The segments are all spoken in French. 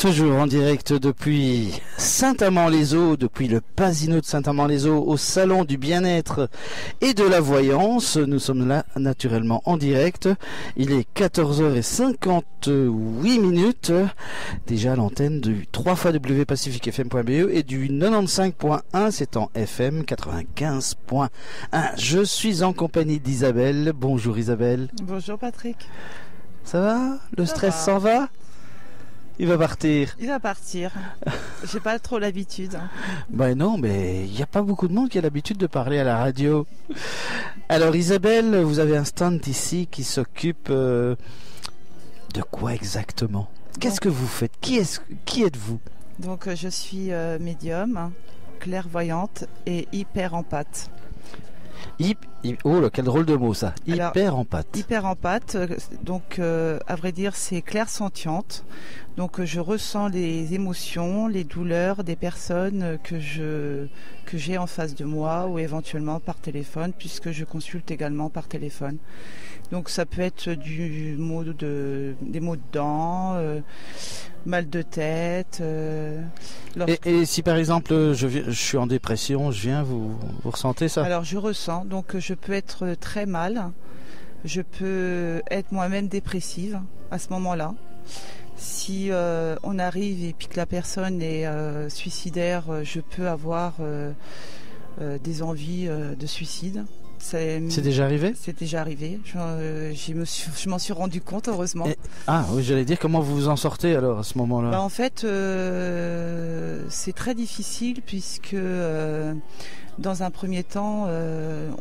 Toujours en direct depuis Saint-Amand-les-Eaux, depuis le Pasino de Saint-Amand-les-Eaux, au Salon du Bien-être et de la Voyance. Nous sommes là naturellement en direct. Il est 14h58, déjà à l'antenne du 3xwpacificfm.be et du 95.1, c'est en FM 95.1. Je suis en compagnie d'Isabelle. Bonjour Isabelle. Bonjour Patrick. Ça va? Le stress s'en va? Il va partir. Il va partir. J'ai pas trop l'habitude. Ben non, mais il n'y a pas beaucoup de monde qui a l'habitude de parler à la radio. Alors Isabelle, vous avez un stand ici qui s'occupe de quoi exactement? Qu'est-ce que vous faites? Qui êtes-vous? Donc je suis médium, clairvoyante et hyper empathe. Oh là, quel drôle de mot ça. Hyper empathe. Hyper empathe, donc à vrai dire c'est clairsentiente. Donc je ressens les émotions, les douleurs des personnes que j'ai en face de moi ou éventuellement par téléphone, puisque je consulte également par téléphone. Donc ça peut être des maux de dents, mal de tête. Et si par exemple je suis en dépression, je viens, vous ressentez ça? Alors je ressens, donc je peux être très mal, je peux être moi-même dépressive à ce moment-là. Si on arrive et puis que la personne est suicidaire, je peux avoir des envies de suicide. C'est déjà arrivé? C'est déjà arrivé. Je m'en suis rendu compte, heureusement. Oui, j'allais dire, comment vous vous en sortez alors à ce moment-là? En fait, c'est très difficile puisque dans un premier temps,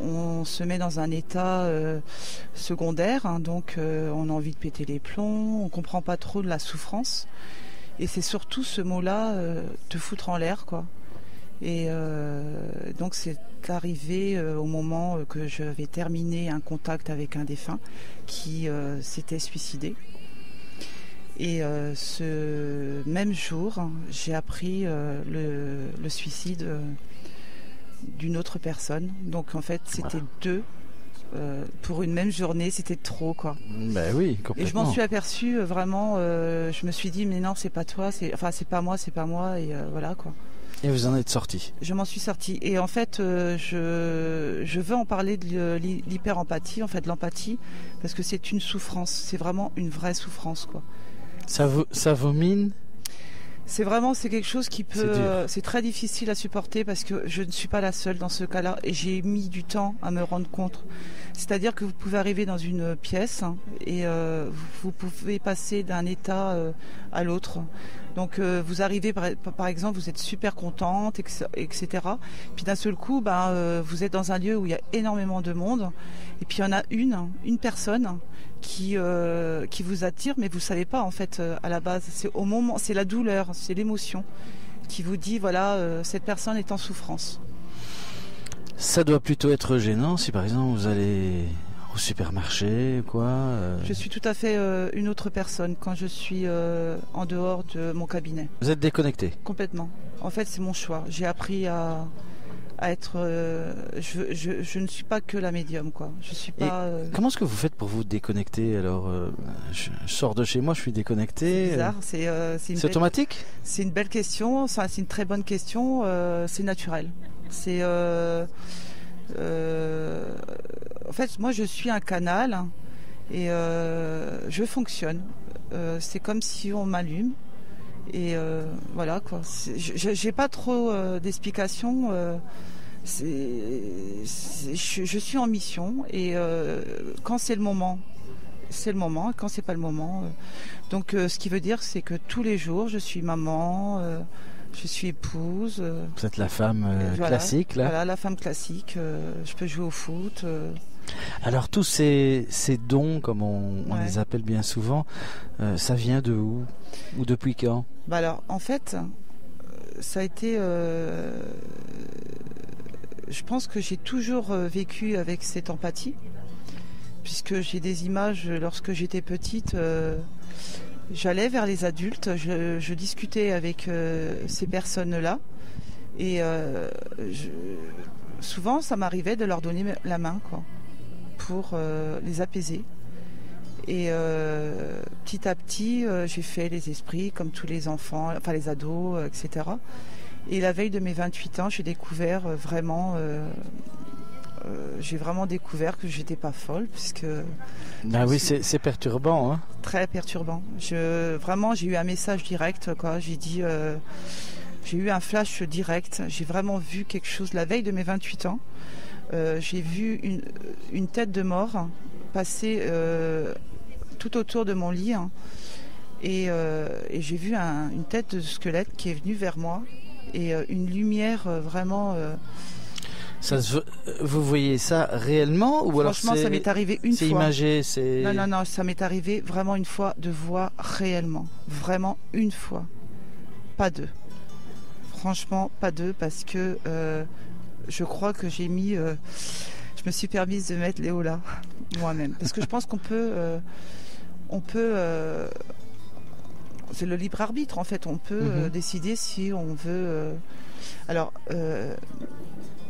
on se met dans un état secondaire, hein, donc on a envie de péter les plombs, on comprend pas trop de la souffrance, et c'est surtout ce mot-là, te foutre en l'air, quoi. Et donc c'est arrivé au moment que je vais terminer un contact avec un défunt qui s'était suicidé. Et ce même jour, j'ai appris le suicide d'une autre personne. Donc en fait, c'était deux. Pour une même journée, c'était trop, quoi. Ben oui, complètement. Et je m'en suis aperçue vraiment. Je me suis dit, mais non, c'est pas toi, c'est pas moi, et voilà, quoi. Et vous en êtes sorti? Je m'en suis sortie. Et en fait, je veux en parler de l'hyper-empathie, en fait, de l'empathie, parce que c'est une souffrance. C'est vraiment une vraie souffrance, quoi. Ça vous mine? C'est quelque chose qui peut... c'est très difficile à supporter parce que je ne suis pas la seule dans ce cas-là et j'ai mis du temps à me rendre compte. C'est-à-dire que vous pouvez arriver dans une pièce et vous pouvez passer d'un état à l'autre. Donc vous arrivez, par exemple, vous êtes super contente, etc. Puis d'un seul coup, vous êtes dans un lieu où il y a énormément de monde. Et puis il y en a une personne qui vous attire, mais vous savez pas en fait à la base. C'est au moment, c'est la douleur, c'est l'émotion qui vous dit voilà, cette personne est en souffrance. Ça doit plutôt être gênant si par exemple vous allez au supermarché, quoi. Je suis tout à fait une autre personne quand je suis en dehors de mon cabinet. Vous êtes déconnecté? Complètement. En fait, c'est mon choix. J'ai appris à être. Je ne suis pas que la médium, quoi. Je suis pas. Comment est-ce que vous faites pour vous déconnecter? Alors, je sors de chez moi, je suis déconnecté. C'est bizarre. C'est automatique? C'est une belle question. C'est une très bonne question. C'est naturel. C'est. En fait, moi, je suis un canal et je fonctionne. C'est comme si on m'allume et voilà, quoi. J'ai pas trop d'explications. Je suis en mission et quand c'est le moment, c'est le moment. Et quand c'est pas le moment, donc ce qui veut dire, c'est que tous les jours, je suis maman. Je suis épouse. Vous êtes la femme classique, là? Voilà, la femme classique. Je peux jouer au foot. Alors, tous ces dons, comme on les appelle bien souvent, ça vient de où? Ou depuis quand? Alors, en fait, ça a été... je pense que j'ai toujours vécu avec cette empathie, puisque j'ai des images, lorsque j'étais petite... J'allais vers les adultes, je discutais avec ces personnes-là et souvent ça m'arrivait de leur donner la main, quoi, pour les apaiser. Et petit à petit, j'ai fait les esprits comme tous les enfants, enfin les ados, etc. Et la veille de mes 28 ans, j'ai découvert j'ai vraiment découvert que j'étais pas folle, puisque... Ah oui, c'est perturbant. Hein. Très perturbant. Vraiment, j'ai eu un message direct, quoi. J'ai dit... j'ai eu un flash direct. J'ai vraiment vu quelque chose la veille de mes 28 ans. J'ai vu une tête de mort passer tout autour de mon lit. Hein. Et j'ai vu une tête de squelette qui est venue vers moi. Et une lumière vraiment... Vous voyez ça réellement ou alors franchement, ça m'est arrivé une fois. C'est imagé, c'est... Non, ça m'est arrivé vraiment une fois de voir réellement. Vraiment une fois. Pas deux. Franchement, pas deux, parce que je crois que j'ai mis... je me suis permise de mettre Léo là, moi-même. Parce que je pense qu'on peut... c'est le libre arbitre, en fait. On peut décider si on veut... Alors...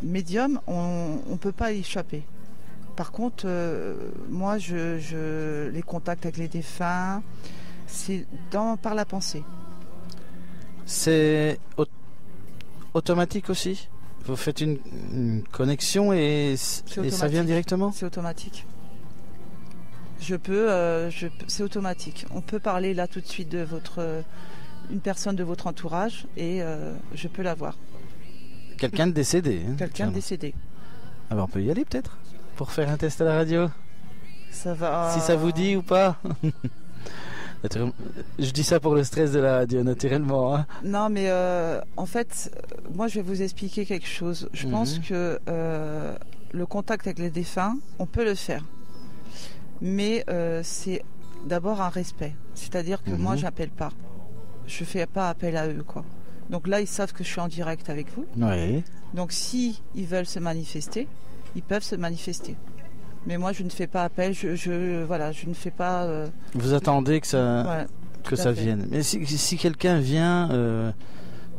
médium, on ne peut pas y échapper. Par contre, moi, les contacts avec les défunts, c'est par la pensée. C'est automatique aussi? Vous faites une connexion et ça vient directement? C'est automatique. C'est automatique. On peut parler là tout de suite de une personne de votre entourage et je peux la voir. Quelqu'un de décédé. Hein, quelqu'un de décédé. Ah ben on peut y aller peut-être pour faire un test à la radio. Ça va. Si ça vous dit ou pas. Je dis ça pour le stress de la radio, naturellement. Hein. Non, mais en fait, moi je vais vous expliquer quelque chose. Je pense que le contact avec les défunts, on peut le faire. Mais c'est d'abord un respect. C'est-à-dire que moi, j'appelle pas. Je fais pas appel à eux, quoi. Donc là, ils savent que je suis en direct avec vous. Oui. Donc si ils veulent se manifester, ils peuvent se manifester. Mais moi, je ne fais pas appel. Je ne fais pas. Vous attendez que ça vienne. Mais si quelqu'un vient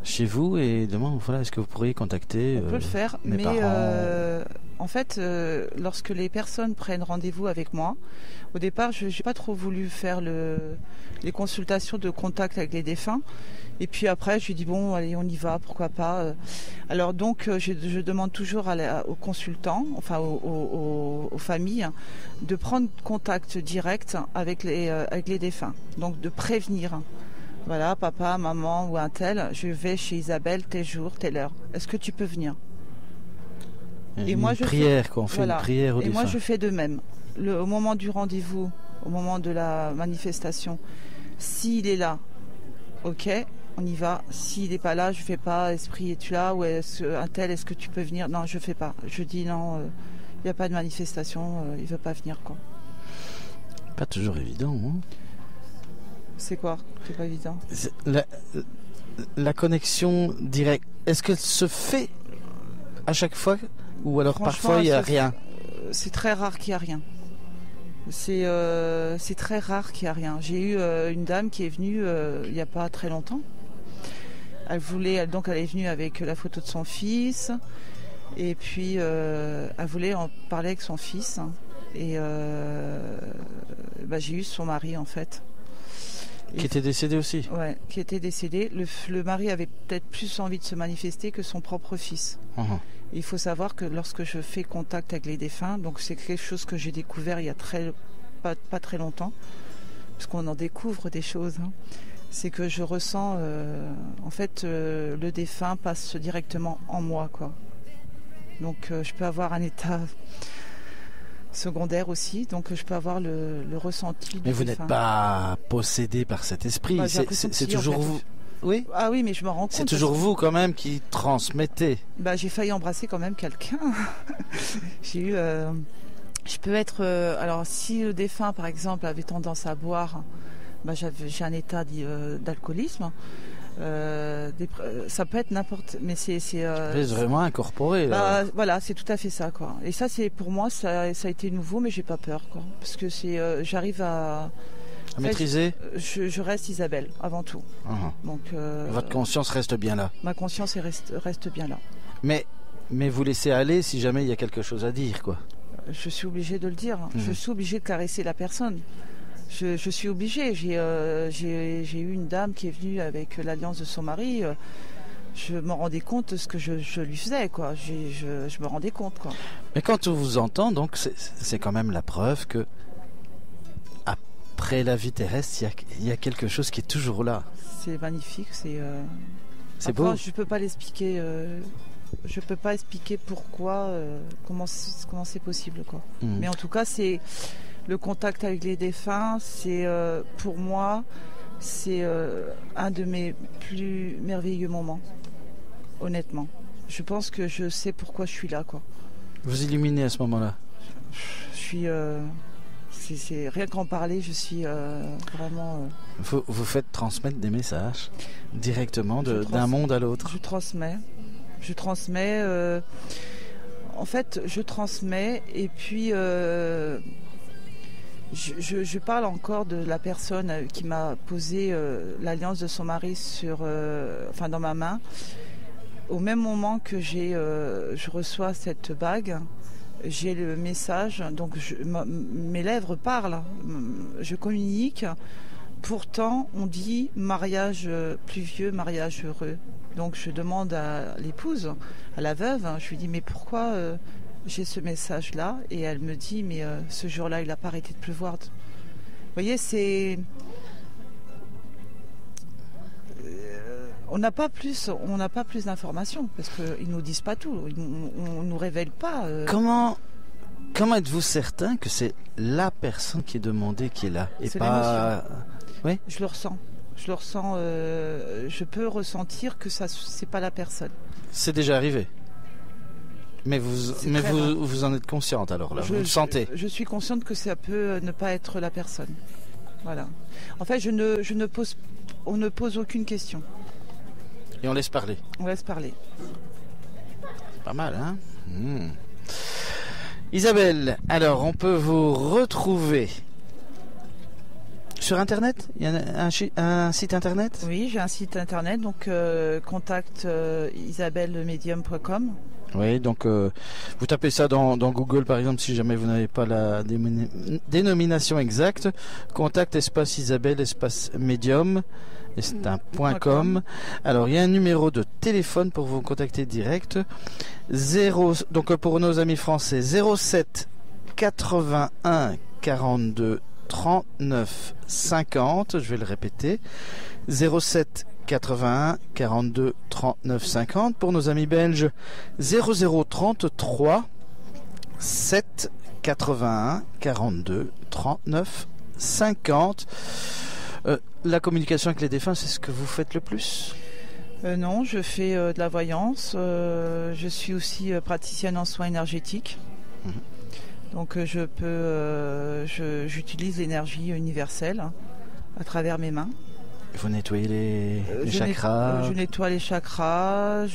chez vous et demande, voilà, est-ce que vous pourriez contacter on peut le faire, mais en fait, lorsque les personnes prennent rendez-vous avec moi, au départ, je n'ai pas trop voulu faire les consultations de contact avec les défunts. Et puis après, je lui dis bon, allez, on y va, pourquoi pas. Alors donc, je demande toujours aux consultants, enfin aux familles, de prendre contact direct avec les défunts. Donc de prévenir. Voilà, papa, maman ou un tel, je vais chez Isabelle tel jour, telle heure. Est-ce que tu peux venir? Et moi, on fait une prière au défunt. Et moi, je fais de même. Au moment du rendez-vous, au moment de la manifestation, s'il est là, ok, on y va. S'il n'est pas là, je fais pas esprit, es-tu là? Ou un tel, est-ce que tu peux venir? Non, je fais pas. Je dis non, il n'y a pas de manifestation, il veut pas venir, quoi. Pas toujours évident, hein. C'est quoi? C'est pas évident. La connexion directe, est-ce qu'elle se fait à chaque fois ou alors parfois il n'y a rien? C'est très rare qu'il n'y a rien. C'est très rare qu'il n'y a rien. J'ai eu une dame qui est venue il n'y a pas très longtemps. Elle est venue avec la photo de son fils et puis elle voulait en parler avec son fils et j'ai eu son mari en fait. Qui était décédé aussi? Ouais, qui était décédé. Le mari avait peut-être plus envie de se manifester que son propre fils. Il faut savoir que lorsque je fais contact avec les défunts, donc c'est quelque chose que j'ai découvert il y a pas très longtemps, parce qu'on en découvre des choses, hein. C'est que je ressens, en fait, le défunt passe directement en moi, quoi. Donc je peux avoir un état secondaire aussi, donc je peux avoir le ressenti. Mais vous n'êtes pas possédé par cet esprit, c'est toujours vous. Oui. Ah oui, mais je me rends compte. C'est toujours vous quand même qui transmettez. J'ai failli embrasser quand même quelqu'un. J'ai eu. Je peux être. Alors, si le défunt, par exemple, avait tendance à boire, j'ai un état d'alcoolisme. Ça peut être n'importe. Mais c'est vraiment incorporé. Là. Voilà, c'est tout à fait ça, quoi. Et ça, c'est pour moi, ça a été nouveau, mais j'ai pas peur, quoi, parce que j'arrive à maîtriser. Je reste Isabelle avant tout. Donc votre conscience reste bien là. Ma conscience reste bien là. Mais vous laissez aller si jamais il y a quelque chose à dire, quoi. Je suis obligée de le dire. Je suis obligée de caresser la personne. Je suis obligée. J'ai eu une dame qui est venue avec l'alliance de son mari. Je me rendais compte de ce que je lui faisais, quoi. Je me rendais compte, quoi. Mais quand on vous entend, donc c'est quand même la preuve que après la vie terrestre, il y a quelque chose qui est toujours là. C'est magnifique, c'est beau. Je peux pas l'expliquer. Je peux pas expliquer pourquoi, comment c'est possible, quoi. Mais en tout cas, c'est le contact avec les défunts. C'est pour moi, c'est un de mes plus merveilleux moments. Honnêtement, je pense que je sais pourquoi je suis là, quoi. Vous illuminez à ce moment-là. Je suis, c'est rien qu'en parler, je suis vraiment. Vous faites transmettre des messages directement d'un monde à l'autre. Je transmets. En fait, je transmets et puis je parle encore de la personne qui m'a posé l'alliance de son mari dans ma main. Au même moment que je reçois cette bague, j'ai le message, donc mes lèvres parlent, je communique. Pourtant, on dit mariage pluvieux, mariage heureux. Donc je demande à l'épouse, à la veuve, je lui dis mais pourquoi j'ai ce message-là? Et elle me dit mais ce jour-là, il n'a pas arrêté de pleuvoir. Vous voyez, c'est... On n'a pas plus d'informations parce qu'ils nous disent pas tout. On nous révèle pas. Comment êtes-vous certain que c'est la personne qui est demandée qui est là et c'est pas... Oui. Je le ressens. Je peux ressentir que ça, c'est pas la personne. C'est déjà arrivé. Mais vous en êtes consciente alors là. Vous le sentez. Je suis consciente que ça peut ne pas être la personne. Voilà. En fait, on ne pose aucune question. Et on laisse parler. On laisse parler. Pas mal, hein? Isabelle, alors on peut vous retrouver sur Internet? Il y a un site Internet? Oui, j'ai un site Internet, donc contact isabellemedium.com. Oui, donc vous tapez ça dans Google par exemple si jamais vous n'avez pas la dénomination exacte. Contact espace Isabelle espace médium. Et c'est un .com. Alors il y a un numéro de téléphone pour vous contacter direct. Donc pour nos amis français 07 81 42 39 50. Je vais le répéter. 07 81 42 39 50. Pour nos amis belges 0033 7 81 42 39 50. La communication avec les défunts, c'est ce que vous faites le plus? Non, je fais de la voyance. Je suis aussi praticienne en soins énergétiques. Donc j'utilise l'énergie universelle à travers mes mains. Vous nettoyez les chakras? Je nettoie les chakras,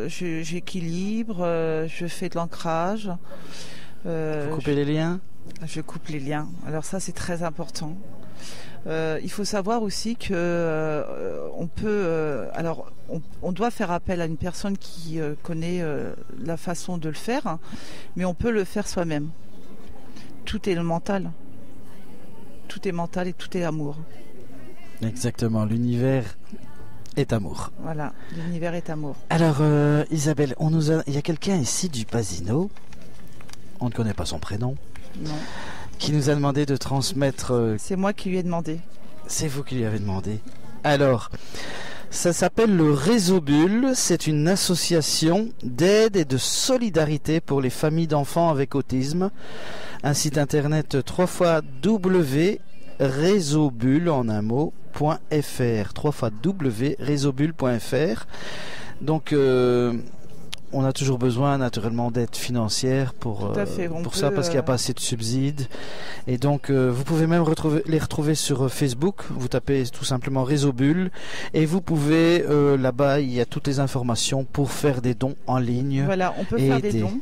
j'équilibre, je fais de l'ancrage. Vous coupez les liens? Je coupe les liens. Alors ça, c'est très important. Il faut savoir aussi que on doit faire appel à une personne qui connaît la façon de le faire, mais on peut le faire soi-même. Tout est le mental. Tout est mental et tout est amour. Exactement, l'univers est amour. Voilà, l'univers est amour. Alors Isabelle, il y a quelqu'un ici du Pasino, on ne connaît pas son prénom. Non. Qui nous a demandé de transmettre... C'est moi qui lui ai demandé. C'est vous qui lui avez demandé. Alors, ça s'appelle le Réseau Bulle. C'est une association d'aide et de solidarité pour les familles d'enfants avec autisme. Un site internet www.réseaubulle en un mot.fr www.réseaubulle.fr. Donc... on a toujours besoin naturellement d'aide financière pour ça parce qu'il n'y a pas assez de subsides. Et donc vous pouvez même les retrouver sur Facebook. Vous tapez tout simplement Réseau Bulle et vous pouvez là-bas il y a toutes les informations pour faire des dons en ligne. Voilà, on peut faire des dons.